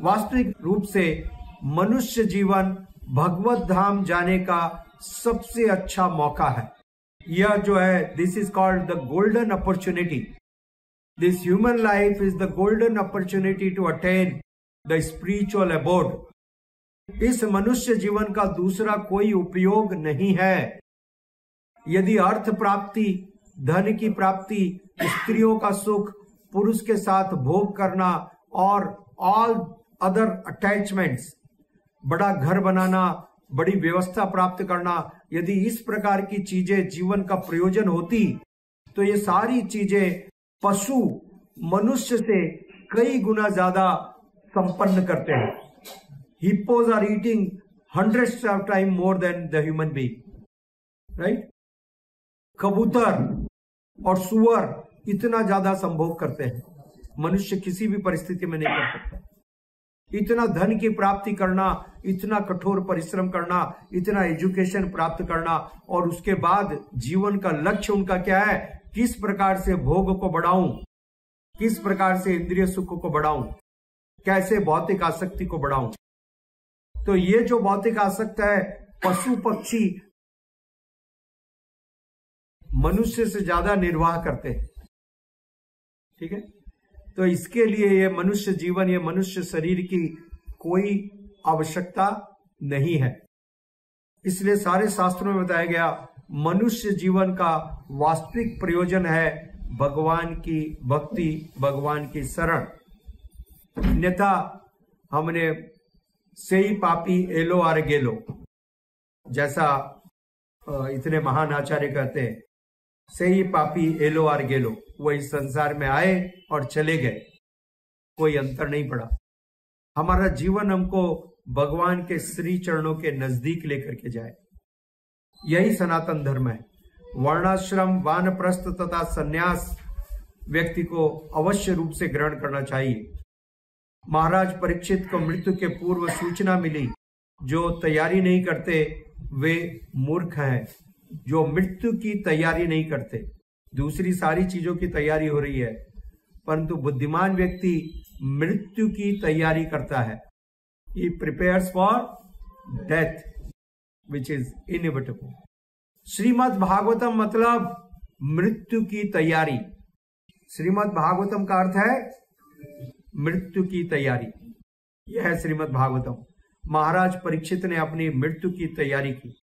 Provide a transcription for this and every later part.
वास्तविक रूप से मनुष्य जीवन भगवत धाम जाने का सबसे अच्छा मौका है। यह जो है, this is called the golden opportunity. This human life is the golden opportunity to attain the spiritual abode. इस मनुष्य जीवन का दूसरा कोई उपयोग नहीं है। यदि अर्थ प्राप्ति, धन की प्राप्ति, स्त्रियों का सुख, पुरुष के साथ भोग करना और ऑल अदर अटैचमेंट्स, बड़ा घर बनाना, बड़ी व्यवस्था प्राप्त करना, यदि इस प्रकार की चीजें जीवन का प्रयोजन होती तो ये सारी चीजें पशु मनुष्य से कई गुना ज्यादा संपन्न करते हैं। Hippos are eating hundreds of time more than the human being, right. कबूतर और सुअर इतना ज्यादा संभोग करते हैं, मनुष्य किसी भी परिस्थिति में नहीं कर सकता। इतना धन की प्राप्ति करना, इतना कठोर परिश्रम करना, इतना एजुकेशन प्राप्त करना, और उसके बाद जीवन का लक्ष्य उनका क्या है? किस प्रकार से भोग को बढ़ाऊं, किस प्रकार से इंद्रिय सुख को बढ़ाऊं, कैसे भौतिक आसक्ति को बढ़ाऊं। तो ये जो भौतिक आसक्त है, पशु पक्षी मनुष्य से ज्यादा निर्वाह करते हैं, ठीक है। तो इसके लिए ये मनुष्य जीवन, ये मनुष्य शरीर की कोई आवश्यकता नहीं है। इसलिए सारे शास्त्रों में बताया गया मनुष्य जीवन का वास्तविक प्रयोजन है भगवान की भक्ति, भगवान की शरण। अन्यथा हमने सेई पापी एलो आर गेलो, जैसा इतने महान आचार्य कहते हैं, सेई पापी एलो आर गेलो, वो इस संसार में आए और चले गए, कोई अंतर नहीं पड़ा। हमारा जीवन हमको भगवान के श्री चरणों के नजदीक लेकर के जाए, यही सनातन धर्म है। वर्णाश्रम, वानप्रस्थ तथा संन्यास व्यक्ति को अवश्य रूप से ग्रहण करना चाहिए। महाराज परीक्षित को मृत्यु के पूर्व सूचना मिली, जो तैयारी नहीं करते वे मूर्ख हैं। जो मृत्यु की तैयारी नहीं करते, दूसरी सारी चीजों की तैयारी हो रही है, परंतु बुद्धिमान व्यक्ति मृत्यु की तैयारी करता है। He prepares for death, which is inevitable. Shrimad Bhagavatam मतलब मृत्यु की तैयारी। श्रीमद् भागवतम का अर्थ है मृत्यु की तैयारी। यह है श्रीमद् भागवतम। महाराज परीक्षित ने अपनी मृत्यु की तैयारी की।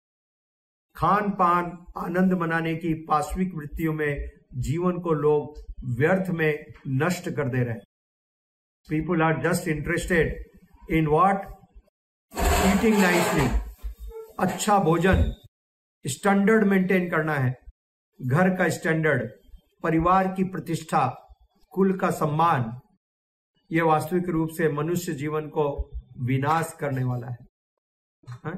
खान पान, आनंद मनाने की पाश्विक वृत्तियों में जीवन को लोग व्यर्थ में नष्ट कर दे रहे हैं। People are just interested in what? Eating nicely, अच्छा भोजन, स्टैंडर्ड मेंटेन करना है, घर का स्टैंडर्ड, परिवार की प्रतिष्ठा, कुल का सम्मान। यह वास्तविक रूप से मनुष्य जीवन को विनाश करने वाला है।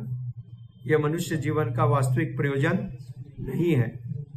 यह मनुष्य जीवन का वास्तविक प्रयोजन नहीं है।